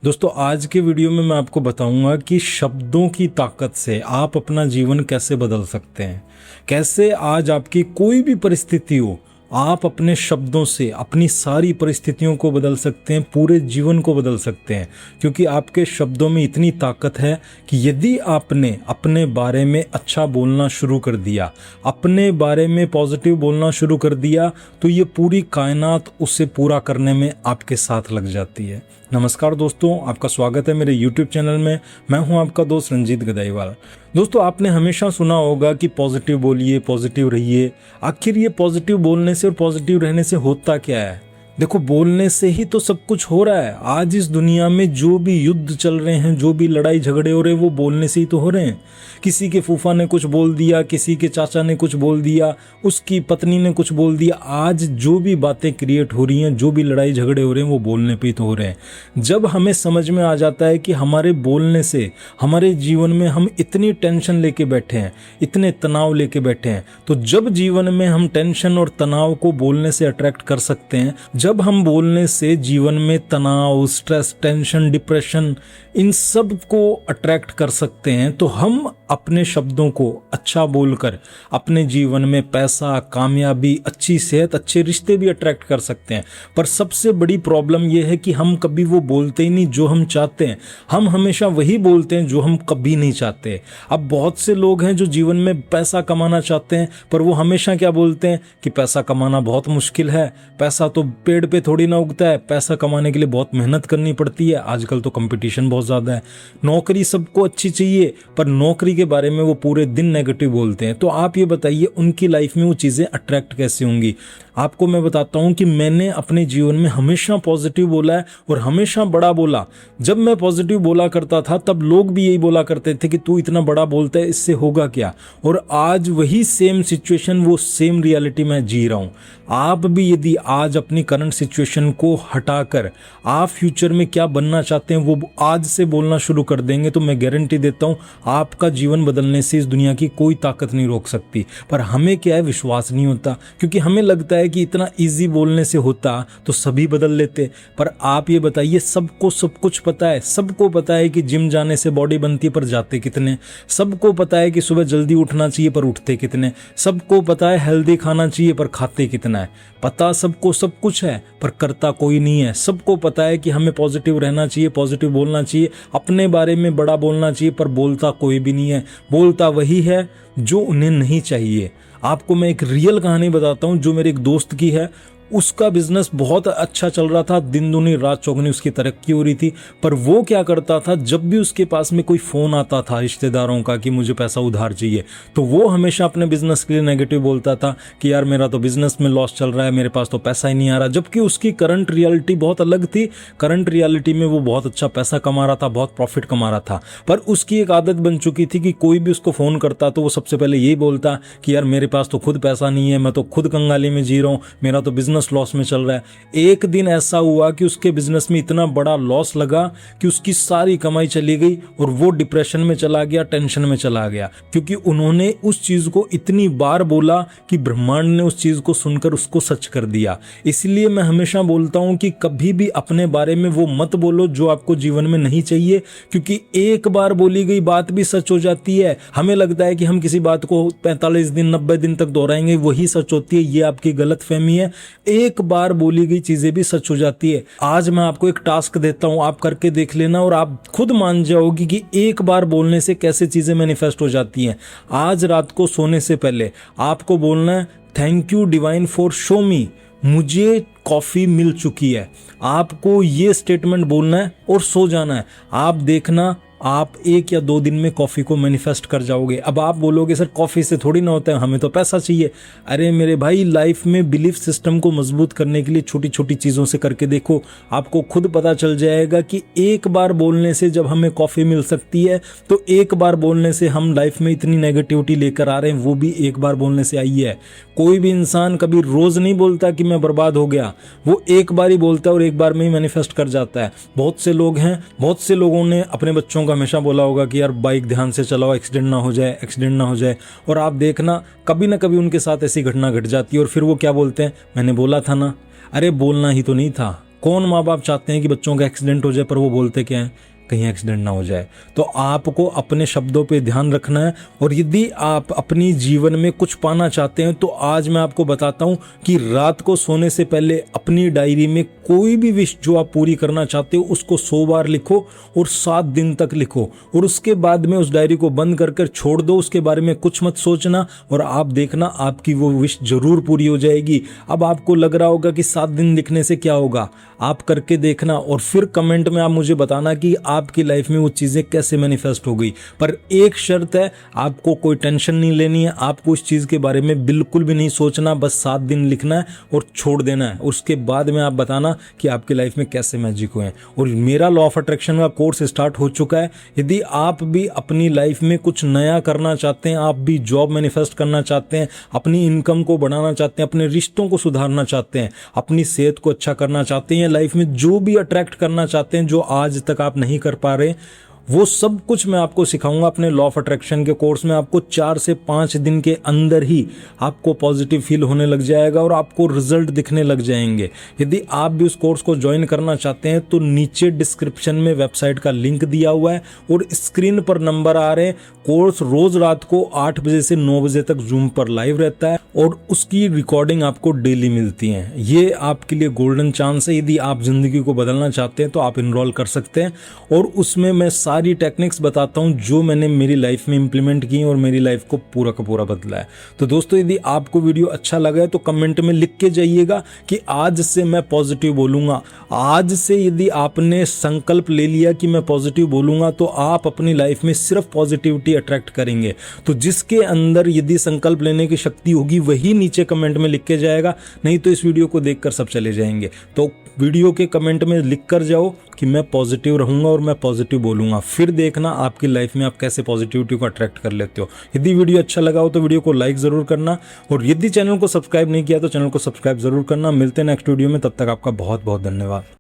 दोस्तों आज के वीडियो में मैं आपको बताऊंगा कि शब्दों की ताकत से आप अपना जीवन कैसे बदल सकते हैं। कैसे आज आपकी कोई भी परिस्थिति हो, आप अपने शब्दों से अपनी सारी परिस्थितियों को बदल सकते हैं, पूरे जीवन को बदल सकते हैं। क्योंकि आपके शब्दों में इतनी ताकत है कि यदि आपने अपने बारे में अच्छा बोलना शुरू कर दिया, अपने बारे में पॉजिटिव बोलना शुरू कर दिया, तो ये पूरी कायनात उसे पूरा करने में आपके साथ लग जाती है। नमस्कार दोस्तों, आपका स्वागत है मेरे YouTube चैनल में। मैं हूं आपका दोस्त रंजीत गदाईवाल। दोस्तों आपने हमेशा सुना होगा कि पॉजिटिव बोलिए, पॉजिटिव रहिए। आखिर ये पॉजिटिव बोलने से और पॉजिटिव रहने से होता क्या है? देखो, बोलने से ही तो सब कुछ हो रहा है। आज इस दुनिया में जो भी युद्ध चल रहे हैं, जो भी लड़ाई झगड़े हो रहे हैं, वो बोलने से ही तो हो रहे हैं। किसी के फूफा ने कुछ बोल दिया, किसी के चाचा ने कुछ बोल दिया, उसकी पत्नी ने कुछ बोल दिया। आज जो भी बातें क्रिएट हो रही हैं, जो भी लड़ाई झगड़े हो रहे हैं, वो बोलने पे ही तो हो रहे हैं। जब हमें समझ में आ जाता है कि हमारे बोलने से हमारे जीवन में हम इतनी टेंशन लेके बैठे हैं, इतने तनाव लेके बैठे हैं, तो जब जीवन में हम टेंशन और तनाव को बोलने से अट्रैक्ट कर सकते हैं, जब हम बोलने से जीवन में तनाव, स्ट्रेस, टेंशन, डिप्रेशन, इन सब को अट्रैक्ट कर सकते हैं, तो हम अपने शब्दों को अच्छा बोलकर अपने जीवन में पैसा, कामयाबी, अच्छी सेहत, अच्छे रिश्ते भी अट्रैक्ट कर सकते हैं। पर सबसे बड़ी प्रॉब्लम यह है कि हम कभी वो बोलते ही नहीं जो हम चाहते हैं। हम हमेशा वही बोलते हैं जो हम कभी नहीं चाहते। अब बहुत से लोग हैं जो जीवन में पैसा कमाना चाहते हैं, पर वो हमेशा क्या बोलते हैं कि पैसा कमाना बहुत मुश्किल है, पैसा तो पेड़ पे थोड़ी ना उगता है, पैसा कमाने के लिए बहुत मेहनत करनी पड़ती है, आजकल तो कंपटीशन बहुत ज़्यादा है, नौकरी सबको अच्छी चाहिए, पर नौकरी के बारे में वो पूरे दिन नेगेटिव बोलते हैं। तो आप ये बताइए उनकी लाइफ में वो चीज़ें अट्रैक्ट कैसे होंगी? आपको मैं बताता हूँ कि मैंने अपने जीवन में हमेशा पॉजिटिव बोला है और हमेशा बड़ा बोला। जब मैं पॉजिटिव बोला करता था तब लोग भी यही बोला करते थे कि तू इतना बड़ा बोलता है, इससे होगा क्या? और आज वही सेम सिचुएशन, वो सेम रियलिटी मैं जी रहा हूँ। आप भी यदि आज अपनी करंट सिचुएशन को हटाकर आप फ्यूचर में क्या बनना चाहते हैं वो आज से बोलना शुरू कर देंगे, तो मैं गारंटी देता हूँ आपका जीवन बदलने से इस दुनिया की कोई ताकत नहीं रोक सकती। पर हमें क्या है, विश्वास नहीं होता, क्योंकि हमें लगता है कि इतना इजी बोलने से होता तो सभी बदल लेते। पर आप ये बताइए, सबको सब कुछ पता है। सबको पता है कि जिम जाने से बॉडी बनती है, पर जाते कितने? सबको पता है कि सुबह जल्दी उठना चाहिए, पर उठते कितने? सबको पता है हेल्दी खाना चाहिए, पर खाते कितना है? पता सबको सब कुछ है, पर करता कोई नहीं है। सबको पता है कि हमें पॉजिटिव रहना चाहिए, पॉजिटिव बोलना चाहिए, अपने बारे में बड़ा बोलना चाहिए, पर बोलता कोई भी नहीं है। बोलता वही है जो उन्हें नहीं चाहिए। आपको मैं एक रियल कहानी बताता हूँ जो मेरे एक दोस्त की है। उसका बिजनेस बहुत अच्छा चल रहा था, दिन दूनी रात चौगनी उसकी तरक्की हो रही थी। पर वो क्या करता था, जब भी उसके पास में कोई फ़ोन आता था रिश्तेदारों का कि मुझे पैसा उधार चाहिए, तो वो हमेशा अपने बिजनेस के लिए नेगेटिव बोलता था कि यार मेरा तो बिजनेस में लॉस चल रहा है, मेरे पास तो पैसा ही नहीं आ रहा। जबकि उसकी करंट रियलिटी बहुत अलग थी। करंट रियलिटी में वो बहुत अच्छा पैसा कमा रहा था, बहुत प्रॉफिट कमा रहा था। पर उसकी एक आदत बन चुकी थी कि कोई भी उसको फ़ोन करता तो वो सबसे पहले यही बोलता कि यार मेरे पास तो खुद पैसा नहीं है, मैं तो खुद कंगाली में जी रहा हूँ, मेरा तो बिजनेस लॉस में चल रहा है। एक दिन ऐसा हुआ कि उसके बिजनेस में इतना बड़ा लॉस लगा कि उसकी सारी कमाई चली गई और वो डिप्रेशन में चला गया, टेंशन में चला गया, क्योंकि उन्होंने उस चीज को इतनी बार बोला कि ब्रह्मांड ने उस चीज को सुनकर उसको सच कर दिया। इसलिए मैं हमेशा बोलता हूं कि कभी भी अपने बारे में वो मत बोलो जो आपको जीवन में नहीं चाहिए, क्योंकि एक बार बोली गई बात भी सच हो जाती है। हमें लगता है कि हम किसी बात को 45 दिन 90 दिन तक दोहराएंगे, वही सच होती है। ये आपकी गलतफहमी है। एक बार बोली गई चीजें भी सच हो जाती है। आज मैं आपको एक टास्क देता हूं, आप करके देख लेना और आप खुद मान जाओगी कि एक बार बोलने से कैसे चीजें मैनिफेस्ट हो जाती हैं। आज रात को सोने से पहले आपको बोलना है, thank you divine for show मी, मुझे कॉफी मिल चुकी है। आपको ये स्टेटमेंट बोलना है और सो जाना है। आप देखना, आप 1 या 2 दिन में कॉफ़ी को मैनिफेस्ट कर जाओगे। अब आप बोलोगे सर कॉफ़ी से थोड़ी ना होता है, हमें तो पैसा चाहिए। अरे मेरे भाई, लाइफ में बिलीफ सिस्टम को मजबूत करने के लिए छोटी छोटी चीज़ों से करके देखो, आपको खुद पता चल जाएगा कि एक बार बोलने से जब हमें कॉफ़ी मिल सकती है, तो एक बार बोलने से हम लाइफ में इतनी नेगेटिविटी लेकर आ रहे हैं, वो भी एक बार बोलने से आई है। कोई भी इंसान कभी रोज़ नहीं बोलता कि मैं बर्बाद हो गया, वो एक बार ही बोलता है और एक बार में ही मैनिफेस्ट कर जाता है। बहुत से लोग हैं, बहुत से लोगों ने अपने बच्चों का हमेशा बोला होगा कि यार बाइक ध्यान से चलाओ, एक्सीडेंट ना हो जाए, एक्सीडेंट ना हो जाए। और आप देखना कभी ना कभी उनके साथ ऐसी घटना घट जाती है और फिर वो क्या बोलते हैं, मैंने बोला था ना। अरे बोलना ही तो नहीं था, कौन माँ बाप चाहते हैं कि बच्चों का एक्सीडेंट हो जाए, पर वो बोलते क्या है, कहीं एक्सीडेंट ना हो जाए। तो आपको अपने शब्दों पे ध्यान रखना है। और यदि आप अपनी जीवन में कुछ पाना चाहते हैं तो आज मैं आपको बताता हूं कि रात को सोने से पहले अपनी डायरी में कोई भी विश जो आप पूरी करना चाहते हो उसको 100 बार लिखो और 7 दिन तक लिखो, और उसके बाद में उस डायरी को बंद कर छोड़ दो। उसके बारे में कुछ मत सोचना और आप देखना आपकी वो विश जरूर पूरी हो जाएगी। अब आपको लग रहा होगा कि 7 दिन लिखने से क्या होगा, आप करके देखना और फिर कमेंट में आप मुझे बताना कि आपकी लाइफ में वो चीज़ें कैसे मैनिफेस्ट हो गई। पर एक शर्त है, आपको कोई टेंशन नहीं लेनी है, आपको इस चीज़ के बारे में बिल्कुल भी नहीं सोचना, बस 7 दिन लिखना है और छोड़ देना है। उसके बाद में आप बताना कि आपकी लाइफ में कैसे मैजिक हुए हैं। और मेरा लॉ ऑफ अट्रैक्शन का कोर्स स्टार्ट हो चुका है। यदि आप भी अपनी लाइफ में कुछ नया करना चाहते हैं, आप भी जॉब मैनिफेस्ट करना चाहते हैं, अपनी इनकम को बढ़ाना चाहते हैं, अपने रिश्तों को सुधारना चाहते हैं, अपनी सेहत को अच्छा करना चाहते हैं, लाइफ में जो भी अट्रैक्ट करना चाहते हैं जो आज तक आप नहीं कर पा रहे, वो सब कुछ मैं आपको सिखाऊंगा अपने लॉ ऑफ अट्रैक्शन के कोर्स में। आपको 4 से 5 दिन के अंदर ही आपको पॉजिटिव फील होने लग जाएगा और आपको रिजल्ट दिखने लग जाएंगे। यदि आप भी उस कोर्स को ज्वाइन करना चाहते हैं तो नीचे डिस्क्रिप्शन में वेबसाइट का लिंक दिया हुआ है और स्क्रीन पर नंबर आ रहे हैं। कोर्स रोज रात को 8 बजे से 9 बजे तक जूम पर लाइव रहता है और उसकी रिकॉर्डिंग आपको डेली मिलती है। ये आपके लिए गोल्डन चांस है। यदि आप जिंदगी को बदलना चाहते हैं तो आप इनरोल कर सकते हैं और उसमें मैं सारी टेक्निक्स बताता हूं जो मैंने मेरी लाइफ में इंप्लीमेंट की और मेरी लाइफ को पूरा का पूरा बदला है। तो दोस्तों, यदि आपको वीडियो अच्छा लगा है तो कमेंट में लिख के जाइएगा कि आज से मैं पॉजिटिव बोलूंगा। आज से यदि आपने संकल्प ले लिया कि मैं पॉजिटिव बोलूंगा तो आप अपनी लाइफ में सिर्फ पॉजिटिविटी अट्रैक्ट करेंगे। तो जिसके अंदर यदि संकल्प लेने की शक्ति होगी वही नीचे कमेंट में लिख के जाएगा, नहीं तो इस वीडियो को देखकर सब चले जाएंगे। तो वीडियो के कमेंट में लिख कर जाओ कि मैं पॉजिटिव रहूंगा और मैं पॉजिटिव बोलूंगा। फिर देखना आपकी लाइफ में आप कैसे पॉजिटिविटी को अट्रैक्ट कर लेते हो। यदि वीडियो अच्छा लगा हो तो वीडियो को लाइक जरूर करना और यदि चैनल को सब्सक्राइब नहीं किया तो चैनल को सब्सक्राइब जरूर करना। मिलते हैं नेक्स्ट वीडियो में, तब तक आपका बहुत बहुत धन्यवाद।